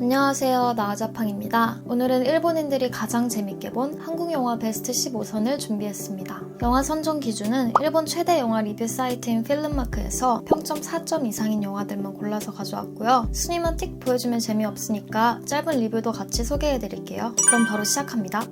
안녕하세요, 나아자팡입니다. 오늘은 일본인들이 가장 재밌게 본 한국 영화 베스트 15선을 준비했습니다. 영화 선정 기준은 일본 최대 영화 리뷰 사이트인 필름마크에서 평점 4점 이상인 영화들만 골라서 가져왔고요. 순위만 틱 보여주면 재미없으니까 짧은 리뷰도 같이 소개해드릴게요. 그럼 바로 시작합니다.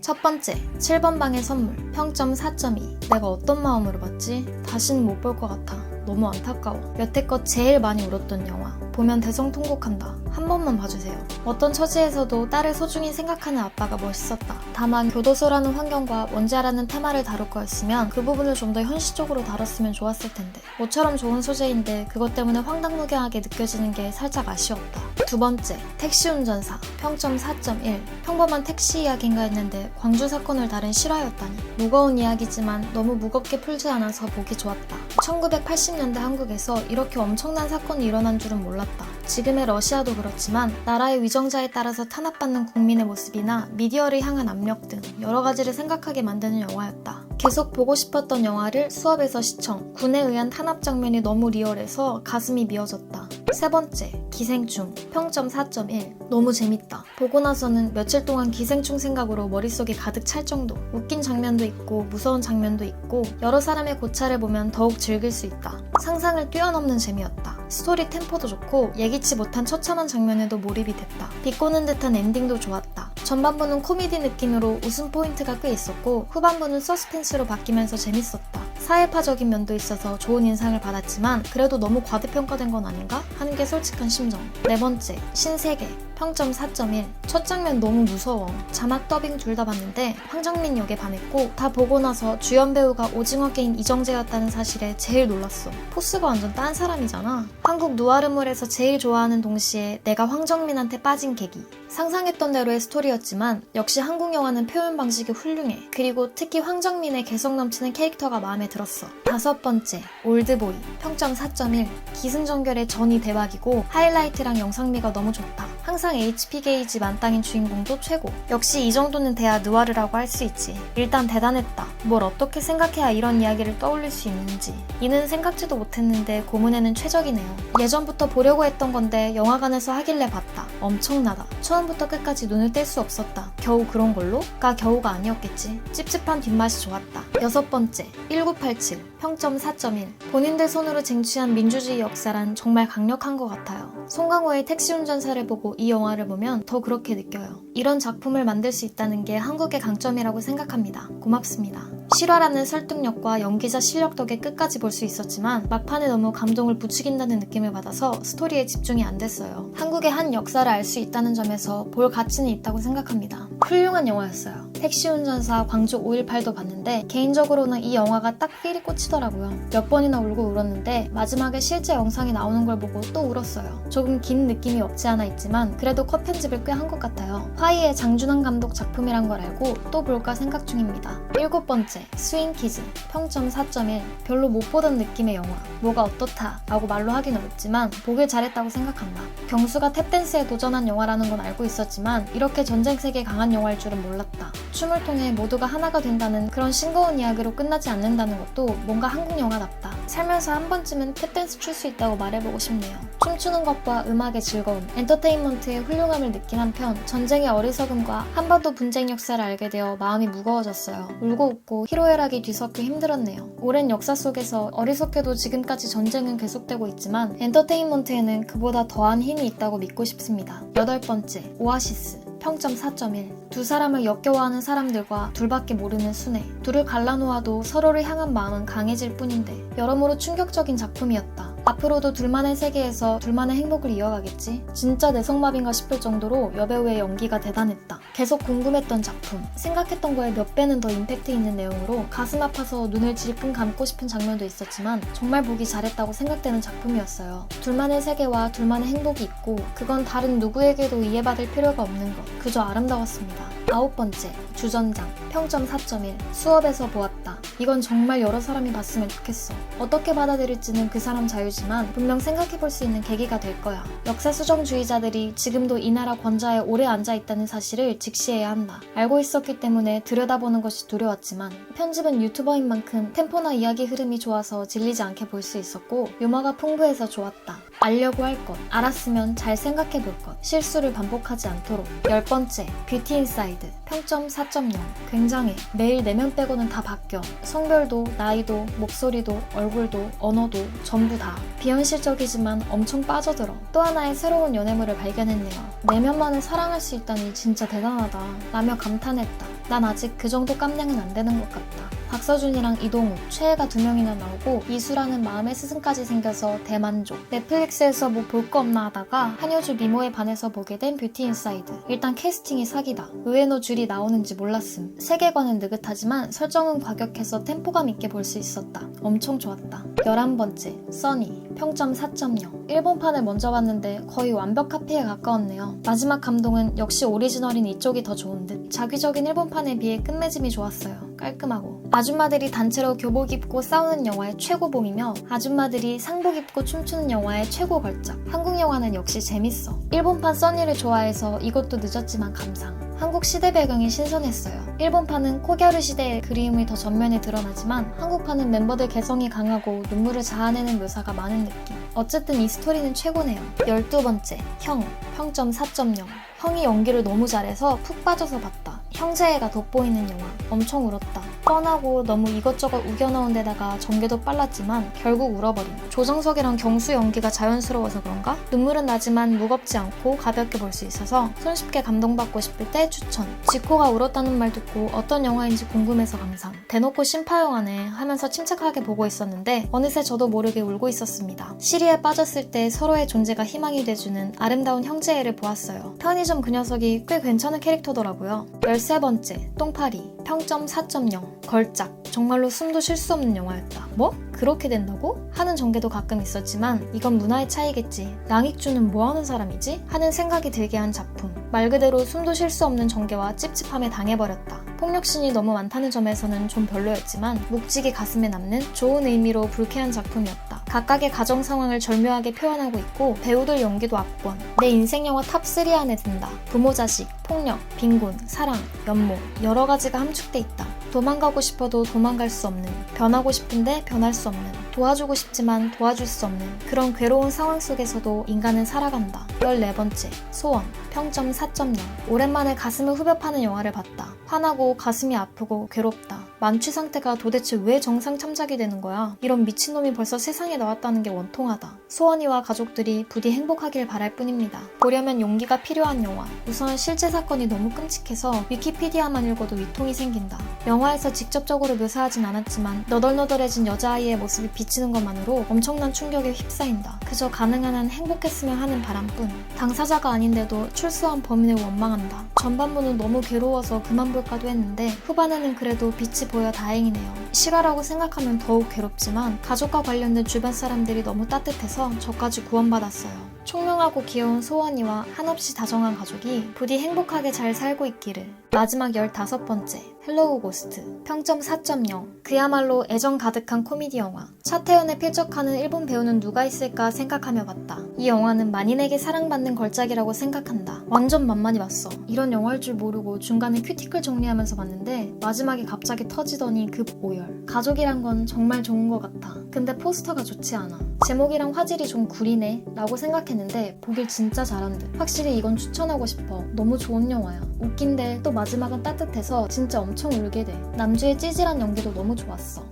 첫 번째, 7번 방의 선물, 평점 4.2. 내가 어떤 마음으로 봤지? 다시는 못 볼 것 같아. 너무 안타까워. 여태껏 제일 많이 울었던 영화. 보면 대성통곡한다. 한 번만 봐주세요. 어떤 처지에서도 딸을 소중히 생각하는 아빠가 멋있었다. 다만 교도소라는 환경과 원자라는 테마를 다룰 거였으면 그 부분을 좀 더 현실적으로 다뤘으면 좋았을 텐데. 모처럼 좋은 소재인데 그것 때문에 황당무계하게 느껴지는 게 살짝 아쉬웠다. 두 번째, 택시 운전사, 평점 4.1. 평범한 택시 이야기인가 했는데 광주 사건을 다룬 실화였다니. 무거운 이야기지만 너무 무겁게 풀지 않아서 보기 좋았다. 1980년대 한국에서 이렇게 엄청난 사건이 일어난 줄은 몰랐다. 지금의 러시아도 그렇지만 나라의 위정자에 따라서 탄압받는 국민의 모습이나 미디어를 향한 압력 등 여러 가지를 생각하게 만드는 영화였다. 계속 보고 싶었던 영화를 수업에서 시청, 군에 의한 탄압 장면이 너무 리얼해서 가슴이 미어졌다. 세 번째, 기생충, 평점 4.1. 너무 재밌다. 보고 나서는 며칠 동안 기생충 생각으로 머릿속이 가득 찰 정도. 웃긴 장면도 있고 무서운 장면도 있고 여러 사람의 고찰을 보면 더욱 즐길 수 있다. 상상을 뛰어넘는 재미였다. 스토리 템포도 좋고 예기치 못한 처참한 장면에도 몰입이 됐다. 비꼬는 듯한 엔딩도 좋았다. 전반부는 코미디 느낌으로 웃음 포인트가 꽤 있었고 후반부는 서스펜스로 바뀌면서 재밌었다. 사회파적인 면도 있어서 좋은 인상을 받았지만 그래도 너무 과대평가된 건 아닌가 하는 게 솔직한 심정. 네 번째, 신세계, 평점 4.1. 첫 장면 너무 무서워. 자막 더빙 둘 다 봤는데 황정민 역에 반했고 다 보고 나서 주연 배우가 오징어 게임 이정재였다는 사실에 제일 놀랐어. 포스가 완전 딴 사람이잖아. 한국 누아르물에서 제일 좋아하는 동시에 내가 황정민한테 빠진 계기. 상상했던 대로의 스토리였지만 역시 한국 영화는 표현 방식이 훌륭해. 그리고 특히 황정민의 개성 넘치는 캐릭터가 마음에 들었어. 다섯 번째, 올드보이, 평점 4.1. 기승전결의 전이 대박이고 하이라이트랑 영상미가 너무 좋다. 항상 HP 게이지 만땅인 주인공도 최고. 역시 이 정도는 돼야 느와르라고 할 수 있지. 일단 대단했다. 뭘 어떻게 생각해야 이런 이야기를 떠올릴 수 있는지. 이는 생각지도 못했는데 고문에는 최적이네요. 예전부터 보려고 했던 건데 영화관에서 하길래 봤다. 엄청나다. 처음부터 끝까지 눈을 뗄 수 없었다. 겨우 그런 걸로? 가 겨우가 아니었겠지. 찝찝한 뒷맛이 좋았다. 여섯 번째, 1987, 평점 4.1. 본인들 손으로 쟁취한 민주주의 역사란 정말 강력한 것 같아요. 송강호의 택시 운전사를 보고 이 영화를 보면 더 그렇게 느껴요. 이런 작품을 만들 수 있다는 게 한국의 강점이라고 생각합니다. 고맙습니다. 실화라는 설득력과 연기자 실력 덕에 끝까지 볼 수 있었지만 막판에 너무 감동을 부추긴다는 느낌을 받아서 스토리에 집중이 안 됐어요. 한국의 한 역사를 알 수 있다는 점에서 볼 가치는 있다고 생각합니다. 훌륭한 영화였어요. 택시 운전사 광주 5.18도 봤는데 개인적으로는 이 영화가 딱 필이 꽂히더라고요. 몇 번이나 울고 울었는데 마지막에 실제 영상이 나오는 걸 보고 또 울었어요. 조금 긴 느낌이 없지 않아 있지만 그래도 컷 편집을 꽤 한 것 같아요. 화이의 장준환 감독 작품이란 걸 알고 또 볼까 생각 중입니다. 일곱 번째, 스윙키즈, 평점 4.1. 별로 못 보던 느낌의 영화. 뭐가 어떻다 라고 말로 하긴 어렵지만 보길 잘했다고 생각한다. 경수가 탭댄스에 도전한 영화라는 건 알고 있었지만 이렇게 전쟁 세계에 강한 영화일 줄은 몰랐다. 춤을 통해 모두가 하나가 된다는 그런 싱거운 이야기로 끝나지 않는다는 것도 뭔가 한국 영화답다. 살면서 한 번쯤은 탭댄스 출 수 있다고 말해보고 싶네요. 춤추는 것과 음악의 즐거움, 엔터테인먼트의 훌륭함을 느낀 한편 전쟁의 어리석음과 한반도 분쟁 역사를 알게 되어 마음이 무거워졌어요. 울고 웃고 희로애락이 뒤섞여 힘들었네요. 오랜 역사 속에서 어리석게도 지금까지 전쟁은 계속되고 있지만 엔터테인먼트에는 그보다 더한 힘이 있다고 믿고 싶습니다. 여덟 번째, 오아시스, 평점 4.1. 두 사람을 역겨워하는 사람들과 둘밖에 모르는 순애. 둘을 갈라놓아도 서로를 향한 마음은 강해질 뿐인데 여러모로 충격적인 작품이었다. 앞으로도 둘만의 세계에서 둘만의 행복을 이어가겠지? 진짜 내성마비인가 싶을 정도로 여배우의 연기가 대단했다. 계속 궁금했던 작품. 생각했던 거에 몇 배는 더 임팩트 있는 내용으로 가슴 아파서 눈을 질끈 감고 싶은 장면도 있었지만 정말 보기 잘했다고 생각되는 작품이었어요. 둘만의 세계와 둘만의 행복이 있고 그건 다른 누구에게도 이해받을 필요가 없는 것. 그저 아름다웠습니다. 아홉 번째, 주전장, 평점 4.1. 수업에서 보았다. 이건 정말 여러 사람이 봤으면 좋겠어. 어떻게 받아들일지는 그 사람 자유지만 분명 생각해볼 수 있는 계기가 될 거야. 역사수정주의자들이 지금도 이 나라 권좌에 오래 앉아있다는 사실을 직시해야 한다. 알고 있었기 때문에 들여다보는 것이 두려웠지만 편집은 유튜버인 만큼 템포나 이야기 흐름이 좋아서 질리지 않게 볼 수 있었고 유머가 풍부해서 좋았다. 알려고 할 것, 알았으면 잘 생각해볼 것, 실수를 반복하지 않도록. 10번째, 뷰티 인사이드, 평점 4.0. 굉장해. 매일 내면 빼고는 다 바뀌어. 성별도, 나이도, 목소리도, 얼굴도, 언어도 전부 다. 비현실적이지만 엄청 빠져들어. 또 하나의 새로운 연애물을 발견했네요. 내면만을 사랑할 수 있다니 진짜 대단하다 라며 감탄했다. 난 아직 그 정도 깜냥은 안 되는 것 같다. 박서준이랑 이동욱, 최애가 2명이나 나오고 이수라는 마음의 스승까지 생겨서 대만족. 넷플릭스에서 뭐 볼 거 없나 하다가 한효주 미모에 반해서 보게 된 뷰티 인사이드. 일단 캐스팅이 사기다. 의외노 줄이 나오는지 몰랐음. 세계관은 느긋하지만 설정은 과격해서 템포감 있게 볼 수 있었다. 엄청 좋았다. 11번째, 써니, 평점 4.0. 일본판을 먼저 봤는데 거의 완벽 카피에 가까웠네요. 마지막 감동은 역시 오리지널인 이쪽이 더 좋은 듯. 자기적인 일본판에 비해 끝맺음이 좋았어요. 깔끔하고. 아줌마들이 단체로 교복 입고 싸우는 영화의 최고봉이며 아줌마들이 상복 입고 춤추는 영화의 최고 걸작. 한국 영화는 역시 재밌어. 일본판 써니를 좋아해서 이것도 늦었지만 감상. 한국 시대 배경이 신선했어요. 일본판은 코겨루 시대의 그리움이 더 전면에 드러나지만 한국판은 멤버들 개성이 강하고 눈물을 자아내는 묘사가 많은 느낌. 어쨌든 이 스토리는 최고네요. 12번째, 형, 평점 4.0. 형이 연기를 너무 잘해서 푹 빠져서 봤다. 형제애가 돋보이는 영화. 엄청 울었다. 뻔하고 너무 이것저것 우겨넣은 데다가 전개도 빨랐지만 결국 울어버림. 조정석이랑 경수 연기가 자연스러워서 그런가? 눈물은 나지만 무겁지 않고 가볍게 볼 수 있어서 손쉽게 감동받고 싶을 때 추천. 지코가 울었다는 말 듣고 어떤 영화인지 궁금해서 감상. 대놓고 심파영화네 하면서 침착하게 보고 있었는데 어느새 저도 모르게 울고 있었습니다. 시리에 빠졌을 때 서로의 존재가 희망이 돼주는 아름다운 형제애를 보았어요. 편의점 그 녀석이 꽤 괜찮은 캐릭터더라고요. 13번째, 똥파리, 평점 4.0. 걸작. 정말로 숨도 쉴 수 없는 영화였다. 뭐? 그렇게 된다고? 하는 전개도 가끔 있었지만 이건 문화의 차이겠지. 양익주는 뭐하는 사람이지? 하는 생각이 들게 한 작품. 말 그대로 숨도 쉴 수 없는 전개와 찝찝함에 당해버렸다. 폭력신이 너무 많다는 점에서는 좀 별로였지만 묵직이 가슴에 남는 좋은 의미로 불쾌한 작품이었다. 각각의 가정 상황을 절묘하게 표현하고 있고 배우들 연기도 압권. 내 인생 영화 탑3 안에 든다. 부모 자식, 폭력, 빈곤, 사랑, 연모 여러 가지가 함축돼 있다. 도망가고 싶어도 도망갈 수 없는, 변하고 싶은데 변할 수 없는, 도와주고 싶지만 도와줄 수 없는 그런 괴로운 상황 속에서도 인간은 살아간다. 14번째, 소원, 평점 4.0. 오랜만에 가슴을 후벼 파는 영화를 봤다. 화나고 가슴이 아프고 괴롭다. 만취 상태가 도대체 왜 정상 참작이 되는 거야? 이런 미친놈이 벌써 세상에 나왔다는 게 원통하다. 소원이와 가족들이 부디 행복하길 바랄 뿐입니다. 보려면 용기가 필요한 영화. 우선 실제 사건이 너무 끔찍해서 위키피디아만 읽어도 위통이 생긴다. 영화에서 직접적으로 묘사하진 않았지만 너덜너덜해진 여자아이의 모습이 비치는 것만으로 엄청난 충격에 휩싸인다. 그저 가능한 한 행복했으면 하는 바람뿐. 당사자가 아닌데도 출소한 범인을 원망한다. 전반부는 너무 괴로워서 그만 볼까도 했는데 후반에는 그래도 빛이 보여 다행이네요. 실화라고 생각하면 더욱 괴롭지만 가족과 관련된 주변 사람들이 너무 따뜻해서 저까지 구원받았어요. 총명하고 귀여운 소원이와 한없이 다정한 가족이 부디 행복하게 잘 살고 있기를. 마지막 15번째, 헬로우 고스트, 평점 4.0. 그야말로 애정 가득한 코미디 영화. 차태현에 필적하는 일본 배우는 누가 있을까 생각하며 봤다. 이 영화는 만인에게 사랑받는 걸작이라고 생각한다. 완전 만만히 봤어. 이런 영화일 줄 모르고 중간에 큐티클 정리하면서 봤는데 마지막에 갑자기 터지더니 급 오열. 가족이란 건 정말 좋은 것 같아. 근데 포스터가 좋지 않아. 제목이랑 화질이 좀 구리네 라고 생각했는데 보길 진짜 잘한 듯. 확실히 이건 추천하고 싶어. 너무 좋은 영화야. 웃긴데 또 마지막은 따뜻해서 진짜 엄청 울게 돼. 남주의 찌질한 연기도 너무 좋았어.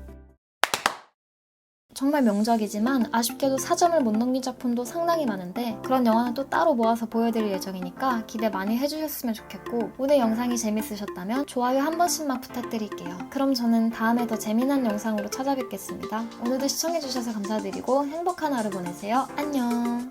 정말 명작이지만 아쉽게도 4점을 못 넘긴 작품도 상당히 많은데 그런 영화는 또 따로 모아서 보여드릴 예정이니까 기대 많이 해주셨으면 좋겠고 오늘 영상이 재밌으셨다면 좋아요 한 번씩만 부탁드릴게요. 그럼 저는 다음에 더 재미난 영상으로 찾아뵙겠습니다. 오늘도 시청해주셔서 감사드리고 행복한 하루 보내세요. 안녕.